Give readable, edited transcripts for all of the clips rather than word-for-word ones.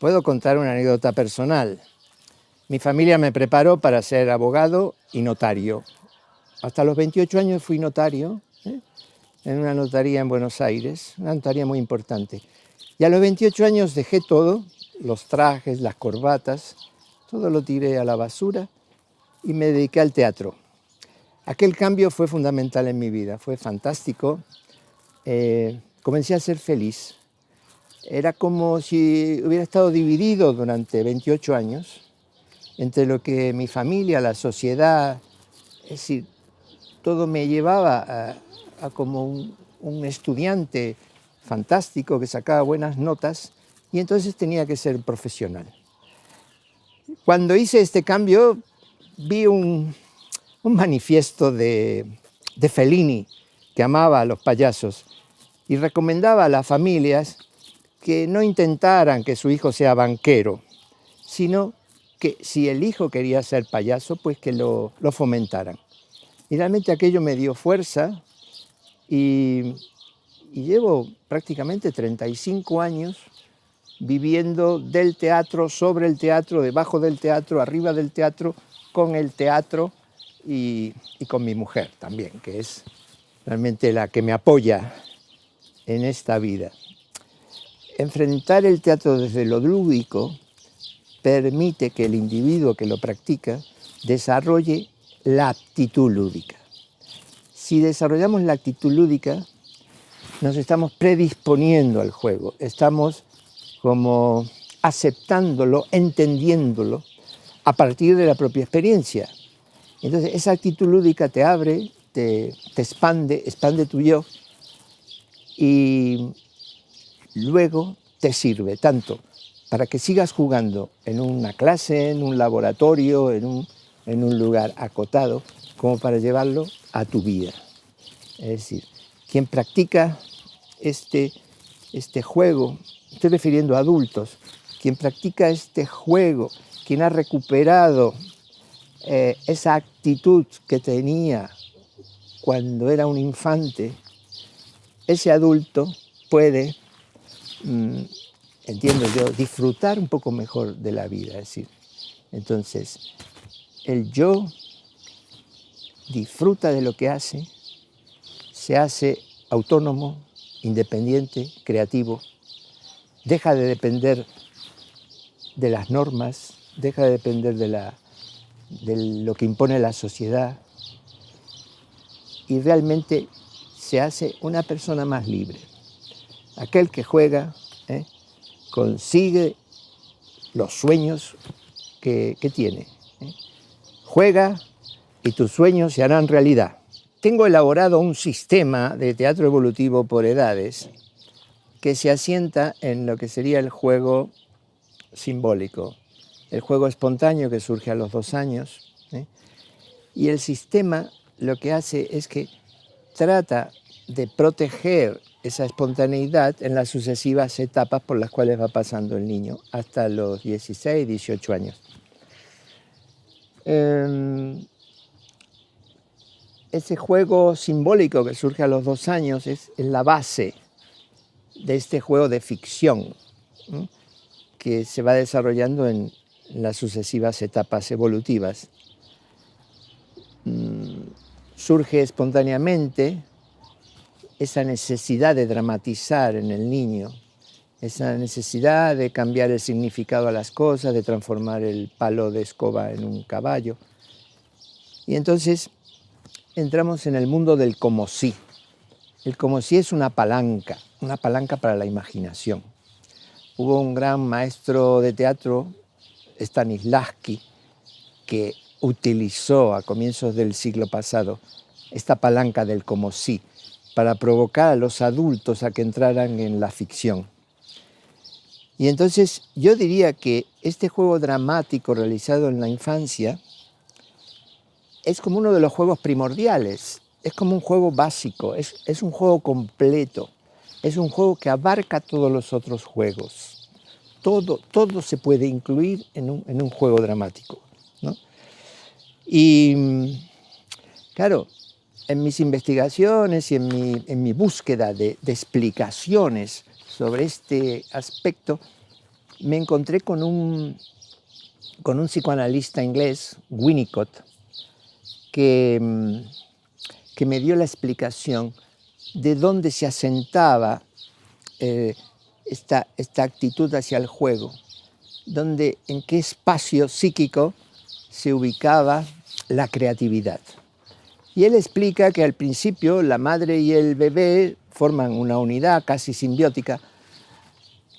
Puedo contar una anécdota personal. Mi familia me preparó para ser abogado y notario. Hasta los 28 años fui notario, en una notaría en Buenos Aires, una notaría muy importante. Y a los 28 años dejé todo, los trajes, las corbatas, todo lo tiré a la basura y me dediqué al teatro. Aquel cambio fue fundamental en mi vida, fue fantástico. Comencé a ser feliz. Era como si hubiera estado dividido durante 28 años entre lo que mi familia, la sociedad, es decir, todo me llevaba a como un estudiante fantástico que sacaba buenas notas y entonces tenía que ser profesional. Cuando hice este cambio vi un manifiesto de Fellini, que amaba a los payasos, y recomendaba a las familias que no intentaran que su hijo sea banquero, sino que si el hijo quería ser payaso, pues que lo fomentaran. Y realmente aquello me dio fuerza y llevo prácticamente 35 años viviendo del teatro, sobre el teatro, debajo del teatro, arriba del teatro, con el teatro y con mi mujer también, que es realmente la que me apoya en esta vida. Enfrentar el teatro desde lo lúdico permite que el individuo que lo practica desarrolle la aptitud lúdica. Si desarrollamos la actitud lúdica, nos estamos predisponiendo al juego, estamos como aceptándolo, entendiéndolo a partir de la propia experiencia. Entonces esa actitud lúdica te abre, te expande tu yo y luego te sirve tanto para que sigas jugando en una clase, en un laboratorio, en un lugar acotado, como para llevarlo a tu vida. Es decir, quien practica este juego, estoy refiriendo a adultos, quien practica este juego, quien ha recuperado esa actitud que tenía cuando era un infante, ese adulto puede, entiendo yo, disfrutar un poco mejor de la vida. Es decir, entonces, el yo disfruta de lo que hace, se hace autónomo, independiente, creativo, deja de depender de las normas, deja de depender de lo que impone la sociedad y realmente se hace una persona más libre. Aquel que juega consigue los sueños que tiene. Juega y tus sueños se harán realidad. Tengo elaborado un sistema de teatro evolutivo por edades que se asienta en lo que sería el juego simbólico, el juego espontáneo que surge a los 2 años. Y el sistema lo que hace es que trata de proteger esa espontaneidad en las sucesivas etapas por las cuales va pasando el niño hasta los 16, 18 años. Ese juego simbólico que surge a los 2 años es la base de este juego de ficción, que se va desarrollando en las sucesivas etapas evolutivas. Surge espontáneamente esa necesidad de dramatizar en el niño, esa necesidad de cambiar el significado a las cosas, de transformar el palo de escoba en un caballo. Y entonces entramos en el mundo del como si. El como si es una palanca para la imaginación. Hubo un gran maestro de teatro, Stanislavski, que utilizó a comienzos del siglo pasado esta palanca del como si para provocar a los adultos a que entraran en la ficción. Y entonces yo diría que este juego dramático realizado en la infancia es como uno de los juegos primordiales, es como un juego básico, es un juego completo, es un juego que abarca todos los otros juegos. Todo se puede incluir en un juego dramático, ¿no? Y claro, en mis investigaciones y en mi búsqueda de explicaciones sobre este aspecto, me encontré con un psicoanalista inglés, Winnicott, que me dio la explicación de dónde se asentaba esta actitud hacia el juego, en qué espacio psíquico se ubicaba la creatividad. Y él explica que al principio la madre y el bebé forman una unidad casi simbiótica,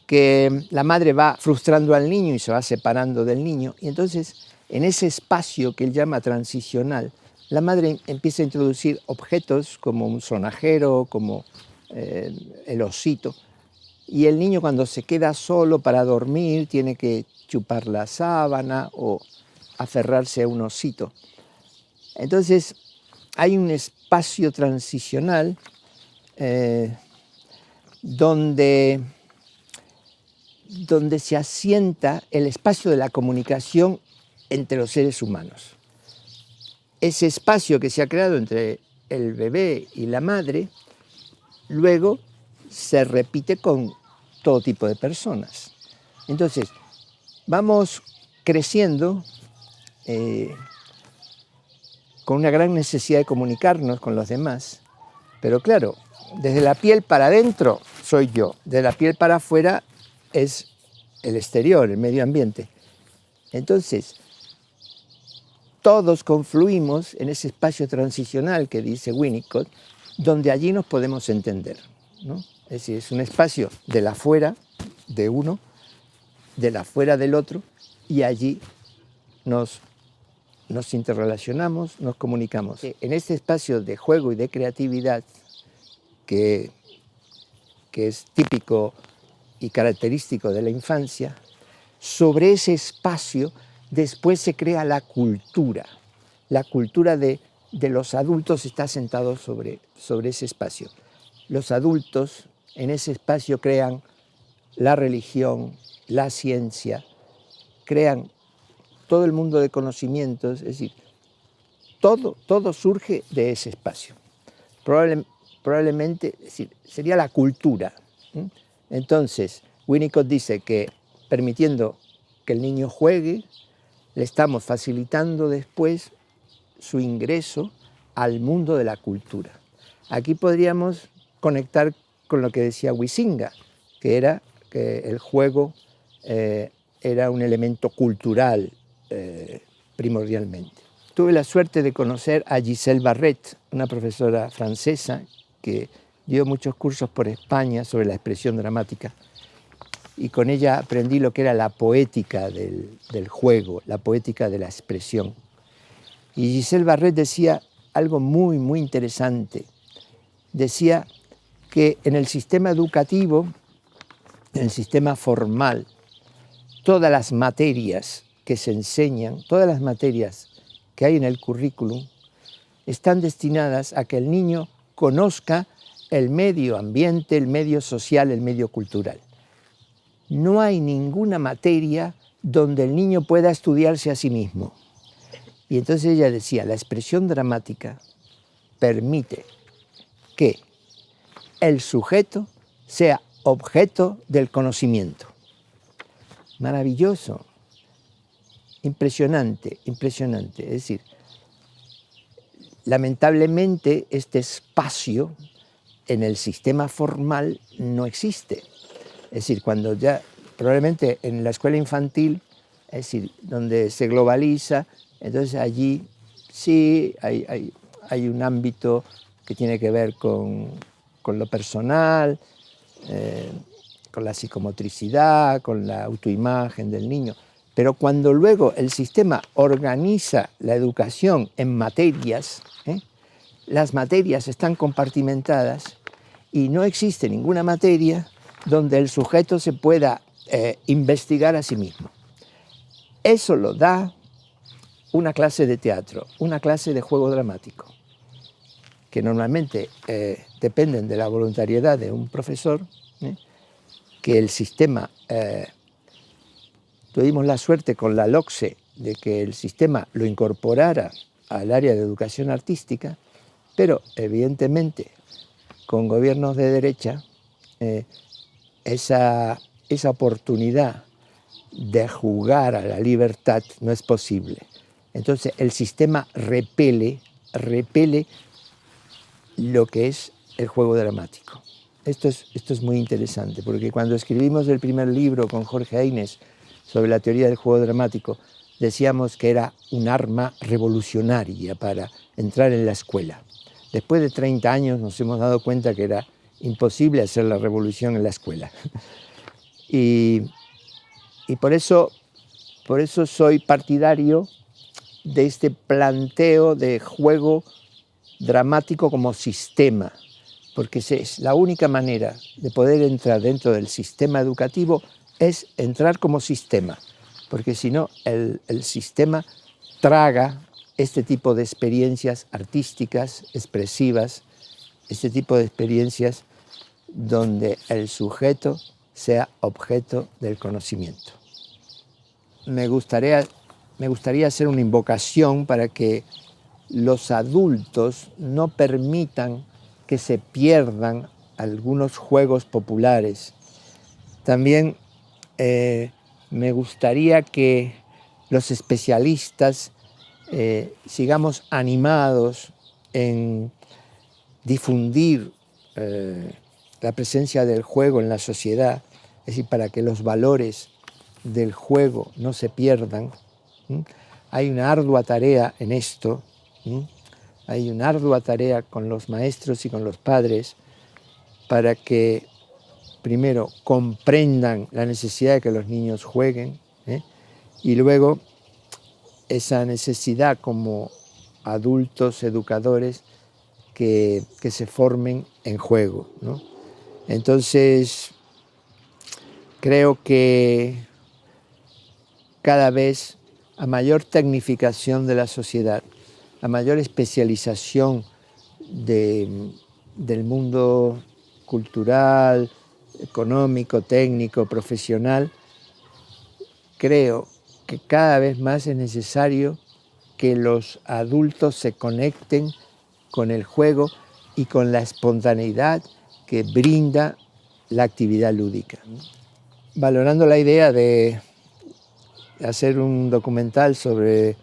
que la madre va frustrando al niño y se va separando del niño, y entonces en ese espacio que él llama transicional, la madre empieza a introducir objetos como un sonajero, como el osito, y el niño cuando se queda solo para dormir tiene que chupar la sábana o aferrarse a un osito. Entonces hay un espacio transicional donde se asienta el espacio de la comunicación entre los seres humanos. Ese espacio que se ha creado entre el bebé y la madre, luego se repite con todo tipo de personas. Entonces, vamos creciendo con una gran necesidad de comunicarnos con los demás, pero claro, desde la piel para adentro soy yo, de la piel para afuera es el exterior, el medio ambiente. Entonces, todos confluimos en ese espacio transicional que dice Winnicott, donde allí nos podemos entender, ¿no? Es decir, es un espacio de la afuera de uno, de la afuera del otro, y allí nos interrelacionamos, nos comunicamos. En este espacio de juego y de creatividad, que es típico y característico de la infancia, sobre ese espacio después se crea la cultura. La cultura de los adultos está sentada sobre ese espacio. Los adultos en ese espacio crean la religión, la ciencia, crean todo el mundo de conocimientos, es decir, todo surge de ese espacio. Probablemente, es decir, sería la cultura. Entonces, Winnicott dice que permitiendo que el niño juegue, le estamos facilitando después su ingreso al mundo de la cultura. Aquí podríamos conectar con lo que decía Huizinga, que era que el juego era un elemento cultural primordialmente. Tuve la suerte de conocer a Giselle Barret, una profesora francesa que dio muchos cursos por España sobre la expresión dramática, y con ella aprendí lo que era la poética del juego, la poética de la expresión. Y Giselle Barret decía algo muy, muy interesante. Decía que en el sistema educativo, en el sistema formal, todas las materias que se enseñan, todas las materias que hay en el currículum, están destinadas a que el niño conozca el medio ambiente, el medio social, el medio cultural. No hay ninguna materia donde el niño pueda estudiarse a sí mismo. Y entonces ella decía, la expresión dramática permite que el sujeto sea objeto del conocimiento. Maravilloso, impresionante, impresionante. Es decir, lamentablemente este espacio en el sistema formal no existe. Es decir, cuando ya, probablemente en la escuela infantil, es decir, donde se globaliza, entonces allí sí hay un ámbito que tiene que ver con lo personal, con la psicomotricidad, con la autoimagen del niño. Pero cuando luego el sistema organiza la educación en materias, las materias están compartimentadas y no existe ninguna materia donde el sujeto se pueda investigar a sí mismo. Eso lo da una clase de teatro, una clase de juego dramático, que normalmente dependen de la voluntariedad de un profesor, que el sistema, tuvimos la suerte con la LOCSE de que el sistema lo incorporara al área de educación artística, pero evidentemente con gobiernos de derecha esa oportunidad de jugar a la libertad no es posible. Entonces el sistema repele lo que es el juego dramático. Esto es muy interesante, porque cuando escribimos el primer libro con Jorge Aynes sobre la teoría del juego dramático, decíamos que era un arma revolucionaria para entrar en la escuela. Después de 30 años nos hemos dado cuenta que era imposible hacer la revolución en la escuela. Y por eso soy partidario de este planteo de juego dramático como sistema, porque es la única manera de poder entrar dentro del sistema educativo es entrar como sistema, porque si no el sistema traga este tipo de experiencias artísticas, expresivas, este tipo de experiencias donde el sujeto sea objeto del conocimiento. Me gustaría hacer una invocación para que los adultos no permitan que se pierdan algunos juegos populares. También me gustaría que los especialistas sigamos animados en difundir la presencia del juego en la sociedad, es decir, para que los valores del juego no se pierdan. Hay una ardua tarea en esto, hay una ardua tarea con los maestros y con los padres para que primero comprendan la necesidad de que los niños jueguen, y luego esa necesidad como adultos educadores que se formen en juego, ¿no? Entonces, creo que cada vez a mayor tecnificación de la sociedad, a mayor especialización del mundo cultural, económico, técnico, profesional, creo que cada vez más es necesario que los adultos se conecten con el juego y con la espontaneidad que brinda la actividad lúdica. Valorando la idea de hacer un documental sobre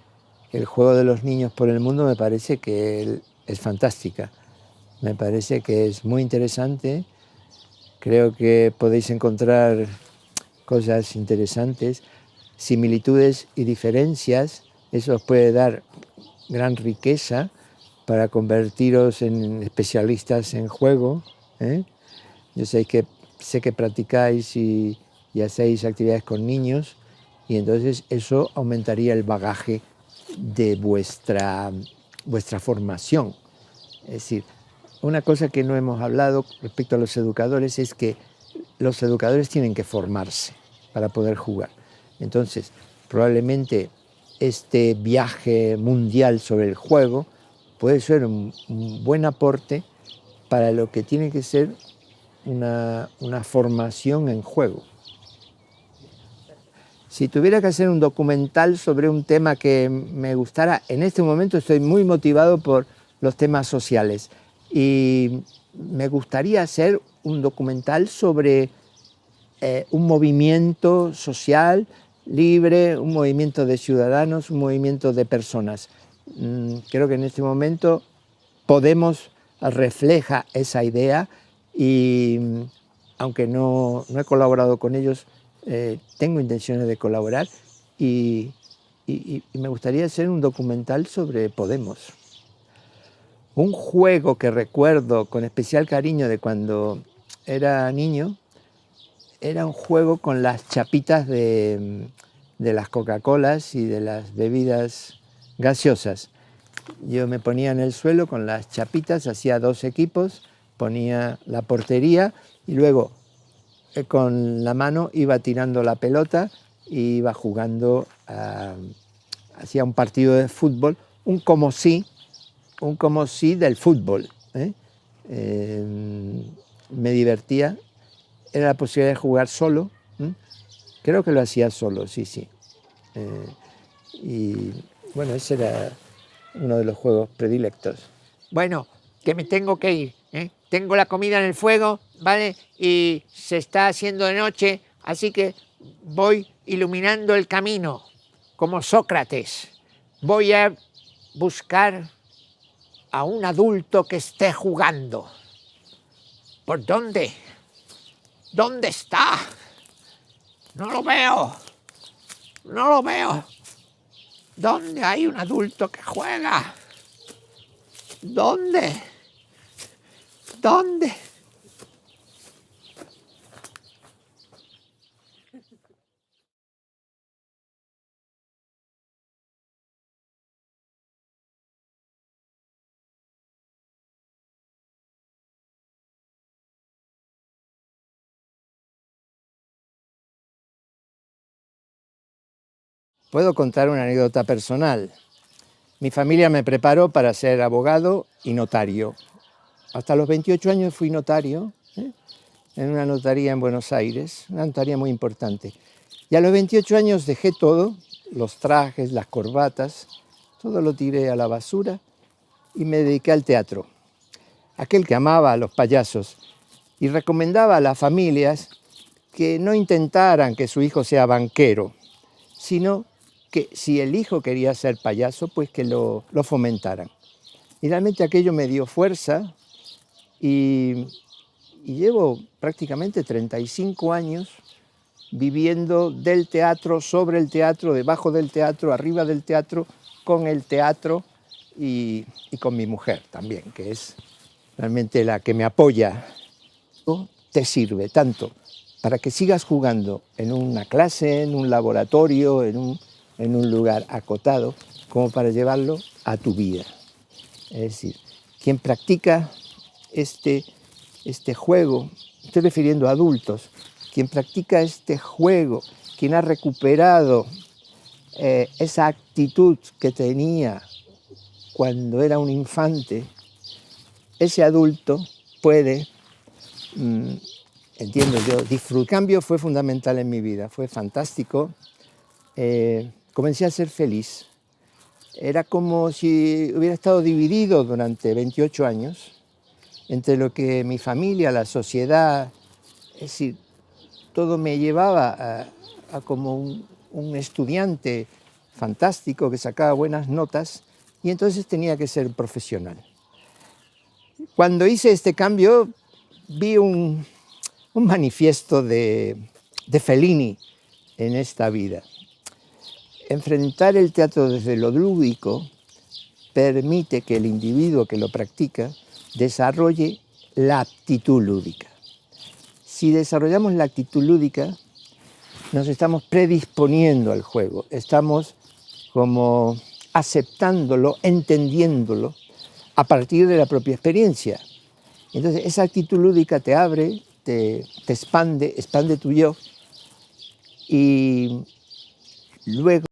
el juego de los niños por el mundo, me parece que es fantástica. Me parece que es muy interesante. Creo que podéis encontrar cosas interesantes, similitudes y diferencias. Eso os puede dar gran riqueza para convertiros en especialistas en juego, ¿eh? Yo sé que practicáis y hacéis actividades con niños, y entonces eso aumentaría el bagaje de vuestra formación. Es decir, una cosa que no hemos hablado respecto a los educadores es que los educadores tienen que formarse para poder jugar. Entonces, probablemente este viaje mundial sobre el juego puede ser un buen aporte para lo que tiene que ser una formación en juego. Si tuviera que hacer un documental sobre un tema que me gustara, en este momento estoy muy motivado por los temas sociales y me gustaría hacer un documental sobre un movimiento social libre, un movimiento de ciudadanos, un movimiento de personas. Creo que en este momento Podemos refleja esa idea y aunque no he colaborado con ellos, tengo intenciones de colaborar y me gustaría hacer un documental sobre Podemos. Un juego que recuerdo con especial cariño de cuando era niño era un juego con las chapitas de las Coca-Colas y de las bebidas gaseosas. Yo me ponía en el suelo con las chapitas, hacía 2 equipos, ponía la portería y luego con la mano iba tirando la pelota y iba jugando, hacía un partido de fútbol, un como si del fútbol. Me divertía, era la posibilidad de jugar solo, creo que lo hacía solo, sí. Y bueno, ese era uno de los juegos predilectos. Bueno, que me tengo que ir, ¿eh? Tengo la comida en el fuego, ¿vale? Y se está haciendo de noche, así que voy iluminando el camino, como Sócrates. Voy a buscar a un adulto que esté jugando. ¿Por dónde? ¿Dónde está? No lo veo. No lo veo. ¿Dónde hay un adulto que juega? ¿Dónde? ¿Dónde? Puedo contar una anécdota personal. Mi familia me preparó para ser abogado y notario. Hasta los 28 años fui notario, en una notaría en Buenos Aires, una notaría muy importante. Y a los 28 años dejé todo, los trajes, las corbatas, todo lo tiré a la basura y me dediqué al teatro. Aquel que amaba a los payasos y recomendaba a las familias que no intentaran que su hijo sea banquero, sino que si el hijo quería ser payaso, pues que lo fomentaran. Y realmente aquello me dio fuerza y llevo prácticamente 35 años viviendo del teatro, sobre el teatro, debajo del teatro, arriba del teatro, con el teatro y con mi mujer también, que es realmente la que me apoya. Te sirve tanto para que sigas jugando en una clase, en un laboratorio, en un lugar acotado, como para llevarlo a tu vida. Es decir, quien practica este juego, estoy refiriendo a adultos, quien practica este juego, quien ha recuperado esa actitud que tenía cuando era un infante, ese adulto puede, entiendo yo, disfrutar. El cambio fue fundamental en mi vida, fue fantástico. Comencé a ser feliz. Era como si hubiera estado dividido durante 28 años entre lo que mi familia, la sociedad, es decir, todo me llevaba a como un estudiante fantástico que sacaba buenas notas y entonces tenía que ser profesional. Cuando hice este cambio vi un manifiesto de Fellini en esta vida. Enfrentar el teatro desde lo lúdico permite que el individuo que lo practica desarrolle la aptitud lúdica. Si desarrollamos la actitud lúdica, nos estamos predisponiendo al juego, estamos como aceptándolo, entendiéndolo a partir de la propia experiencia. Entonces esa actitud lúdica te abre, te expande tu yo y luego